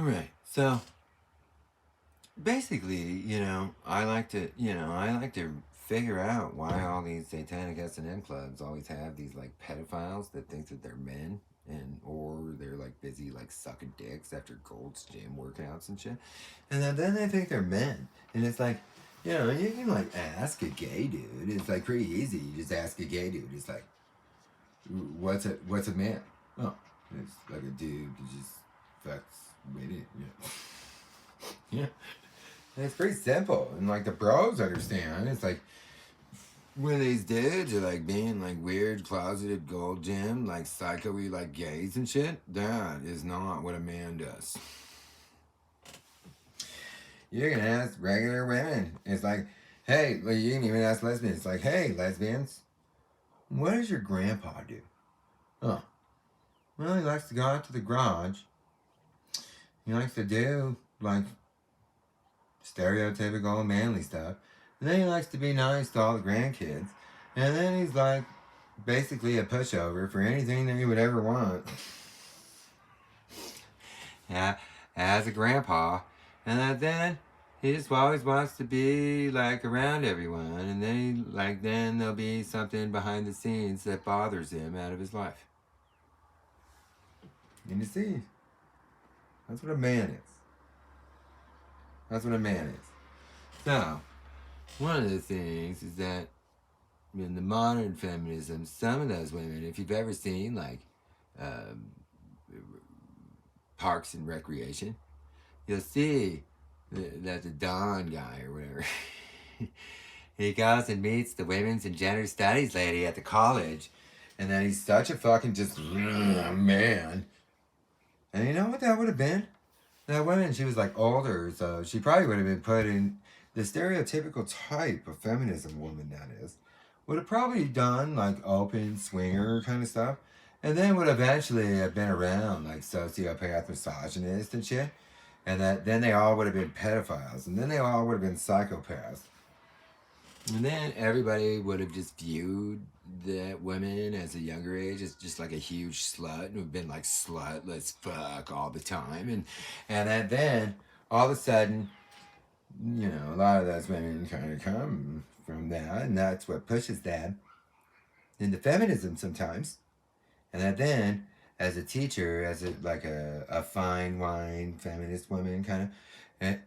Right. So basically, I like to figure out why all these satanic S&M clubs always have these like pedophiles that think that they're men and or they're like busy like sucking dicks after Gold's Gym workouts and shit. And then they think they're men. And it's like, you can like ask a gay dude. It's like pretty easy. You just ask a gay dude. It's like, what's a man? Oh, it's like a dude who just fucks with it. Yeah. And it's pretty simple, and like the bros understand. It's like when these dudes are like being like weird, closeted gold gym, like psycho-y, like gays and shit. That is not what a man does. You're gonna ask regular women. It's like, hey, like you can even ask lesbians. It's like, hey, lesbians, what does your grandpa do? Oh, well, he likes to go out to the garage. He likes to do like stereotypical manly stuff. And then he likes to be nice to all the grandkids. And then he's like basically a pushover for anything that he would ever want. Yeah, as a grandpa. And then he just always wants to be like around everyone. And then there'll be something behind the scenes that bothers him out of his life. And you see, that's what a man is. That's what a man is. So, one of the things is that in the modern feminism, some of those women, if you've ever seen like um, Parks and Recreation, you'll see that the Don guy or whatever, he goes and meets the women's and gender studies lady at the college, and then he's such a fucking just man. And you know what that would have been? That woman, she was like older, so she probably would have been put in the stereotypical type of feminism woman that is. Would have probably done like open swinger kind of stuff. And then would eventually have been around like sociopath misogynist and shit. And then they all would have been pedophiles. And then they all would have been psychopaths. And then everybody would have just viewed that women as a younger age as just like a huge slut and would been like slut, let's fuck all the time. And then all of a sudden, a lot of those women kind of come from that, and that's what pushes that into feminism sometimes. And then as a teacher, as like a fine wine feminist woman kind of, and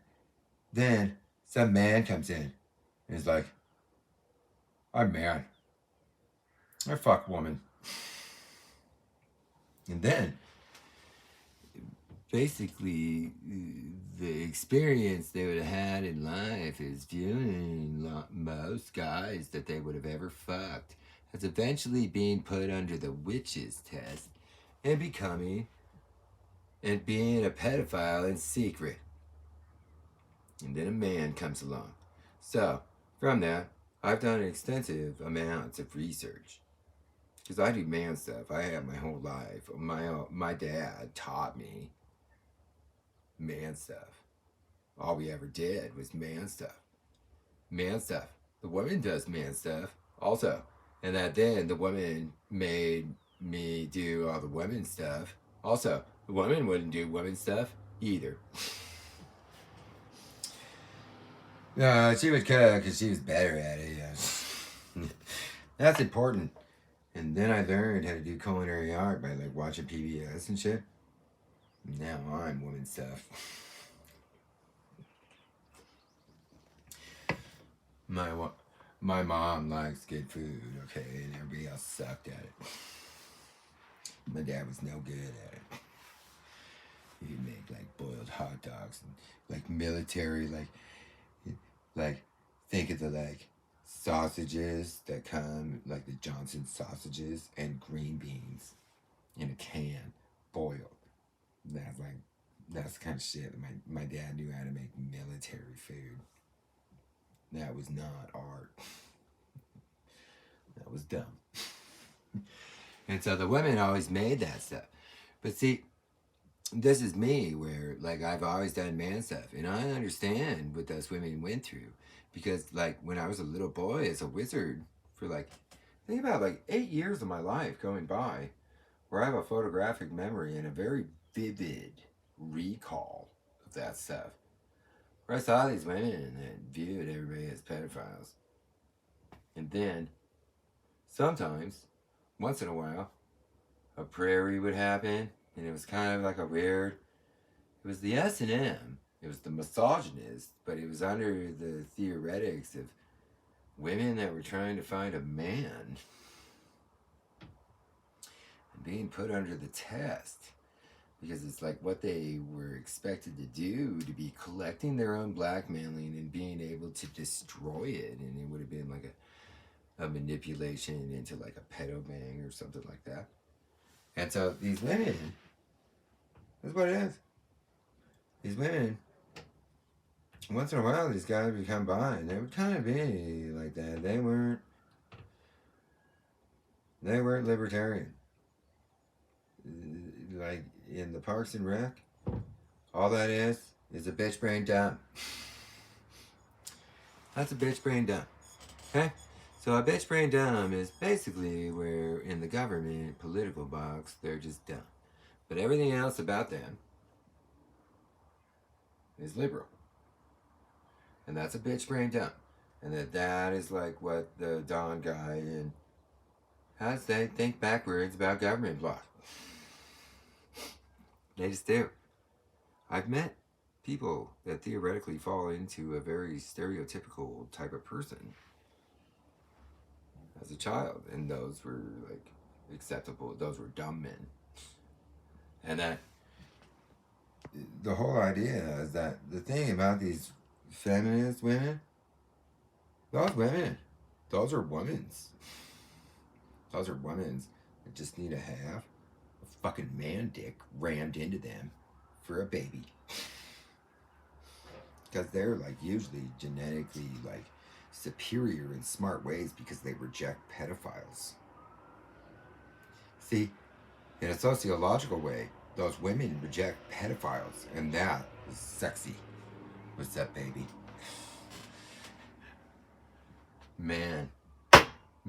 then some man comes in and is like, I'm man. I fuck woman. And then, basically, the experience they would have had in life is viewing most guys that they would have ever fucked as eventually being put under the witches test and being a pedophile in secret. And then a man comes along. So, from that, I've done extensive amounts of research. Because I do man stuff. I have my whole life. My dad taught me man stuff. All we ever did was man stuff. Man stuff. The woman does man stuff also. And then the woman made me do all the women stuff. Also, the woman wouldn't do women stuff either. She would cook because she was better at it. Yeah. That's important. And then I learned how to do culinary art by like watching PBS and shit. Now I'm woman stuff. My mom likes good food, okay, and everybody else sucked at it. My dad was no good at it. He'd make like boiled hot dogs and like military, like think of the like sausages that come like the Johnson sausages and green beans in a can, boiled. That's the kind of shit that my dad knew how to make military food. That was not art. That was dumb. And so the women always made that stuff. But see, this is me where like I've always done man stuff and I understand what those women went through because like when I was a little boy as a wizard for like think about like 8 years of my life going by where I have a photographic memory and a very vivid recall of that stuff. Where I saw these women that viewed everybody as pedophiles. And then, sometimes, once in a while, a prairie would happen, and it was kind of like a weird. It was the S&M. It was the misogynist, but it was under the theoretics of women that were trying to find a man and being put under the test. Because it's like what they were expected to do, to be collecting their own blackmailing and being able to destroy it. And it would have been like a manipulation into like a pedo bang or something like that. And so these women, that's what it is. These women, once in a while, these guys would come by and they would kind of be like that. They weren't libertarian. Like in the Parks and Rec, all that is a bitch brain dump. That's a bitch brain dump. Okay? So a bitch brain dumb is basically where in the government political box, they're just dumb. But everything else about them is liberal. And that's a bitch brain dump. And that is like what the Don guy and has they think backwards about government block. They just do. I've met people that theoretically fall into a very stereotypical type of person as a child, and those were like acceptable. Those were dumb men. And that the whole idea is that the thing about these feminist women, those are women's. Those are women's that just need to have a fucking man dick rammed into them for a baby. Because they're like usually genetically like superior in smart ways because they reject pedophiles. See, in a sociological way, those women reject pedophiles, and that is sexy. What's up, baby? Man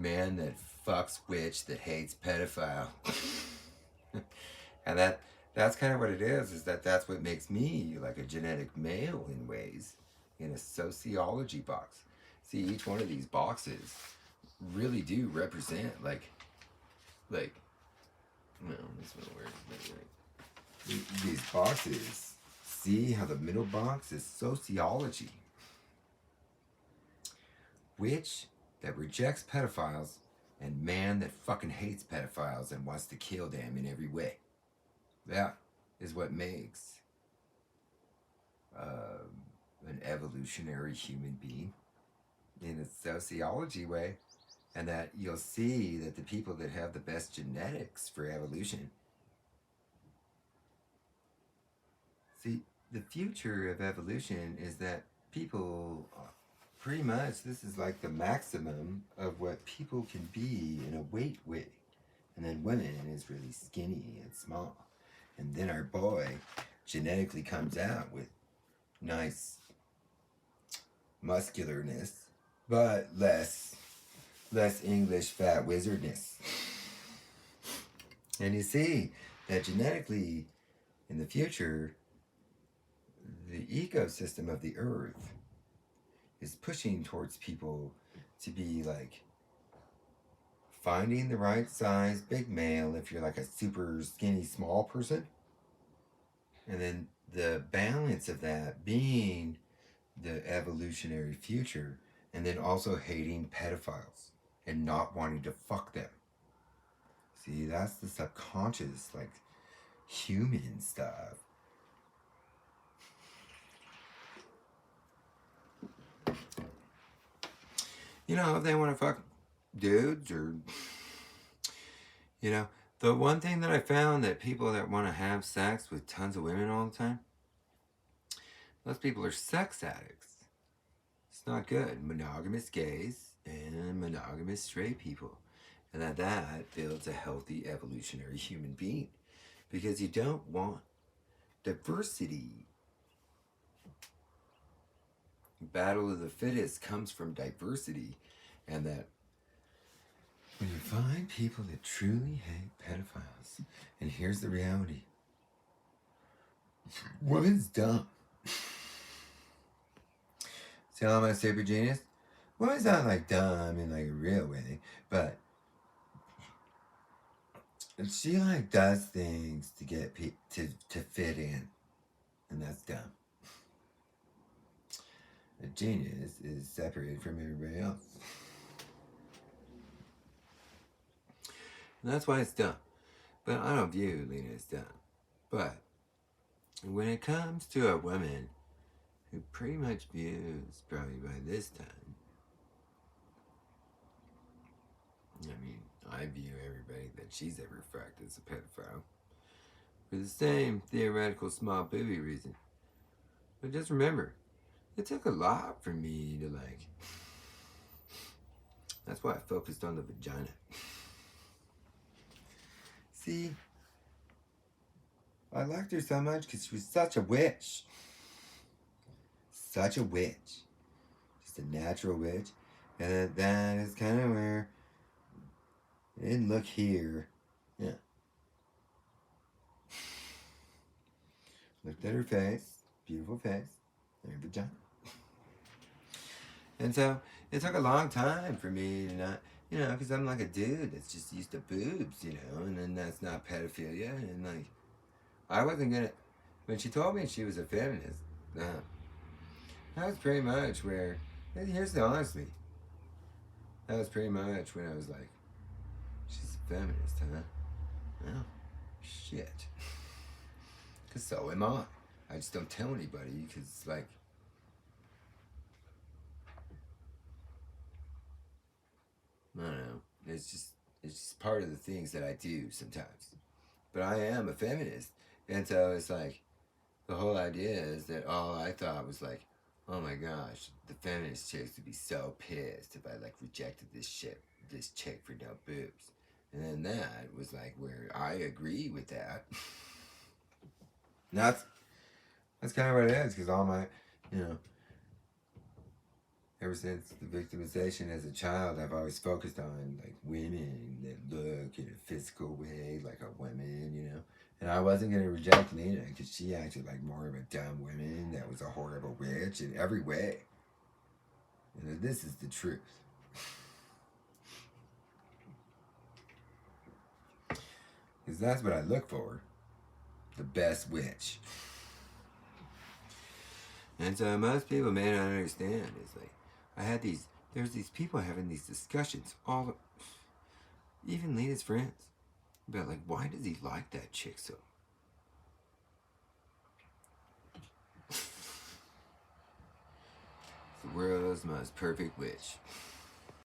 that fucks witch that hates pedophile. And that's kind of what it is that's what makes me like a genetic male in ways, in a sociology box. See, each one of these boxes really do represent like no, this one works. These boxes, see how the middle box is sociology. Witch that rejects pedophiles, and man that fucking hates pedophiles and wants to kill them in every way. That is what makes an evolutionary human being in a sociology way. And that you'll see that the people that have the best genetics for evolution. See, the future of evolution is that people, pretty much, this is like the maximum of what people can be in a weight way. And then women is really skinny and small. And then our boy genetically comes out with nice muscularness, but less English fat wizardness. And you see that genetically, in the future, the ecosystem of the earth is pushing towards people to be like finding the right size big male if you're like a super skinny small person, and then the balance of that being the evolutionary future, and then also hating pedophiles and not wanting to fuck them. See, that's the subconscious, like, human stuff. You know, if they want to fuck dudes or, you know, the one thing that I found that people that want to have sex with tons of women all the time, those people are sex addicts. It's not good. Monogamous gays and monogamous straight people. And that builds a healthy evolutionary human being. Because you don't want diversity. Battle of the fittest comes from diversity. And that when you find people that truly hate pedophiles, and here's the reality. Woman's dumb. See how I'm a super genius? Woman's not like dumb in like a real way, but she like does things to get to fit in, and that's dumb. A genius is separated from everybody else. And that's why it's dumb. But I don't view Lena as dumb. But when it comes to a woman who pretty much views, probably by this time, I mean, I view everybody that she's ever fucked as a pedophile for the same theoretical small booby reason. But just remember, it took a lot for me to like. That's why I focused on the vagina. See, I liked her so much because she was such a witch. Such a witch. Just a natural witch. And that is kind of where it didn't look here. Yeah. Looked at her face. Beautiful face. And her vagina. And so it took a long time for me to not, because I'm like a dude that's just used to boobs, and then that's not pedophilia. And like, I wasn't gonna, when she told me she was a feminist, that was pretty much where, here's the honesty, that was pretty much when I was like, she's a feminist, huh? Well, shit. Because so am I. I just don't tell anybody, because like, I don't know. It's just part of the things that I do sometimes. But I am a feminist. And so it's like the whole idea is that all I thought was like, oh my gosh, the feminist chicks would be so pissed if I like rejected this chick for no boobs. And then that was like where I agree with that. And that's kind of what it is, because all my, you know, ever since the victimization as a child, I've always focused on like women that look in a physical way like a woman. And I wasn't gonna reject Lena because she acted like more of a dumb woman that was a horrible witch in every way. And this is the truth. Because that's what I look for. The best witch. And so most people may not understand. It's like, there's these people having these discussions, even Lena's friends, about like, why does he like that chick so? The world's most perfect witch.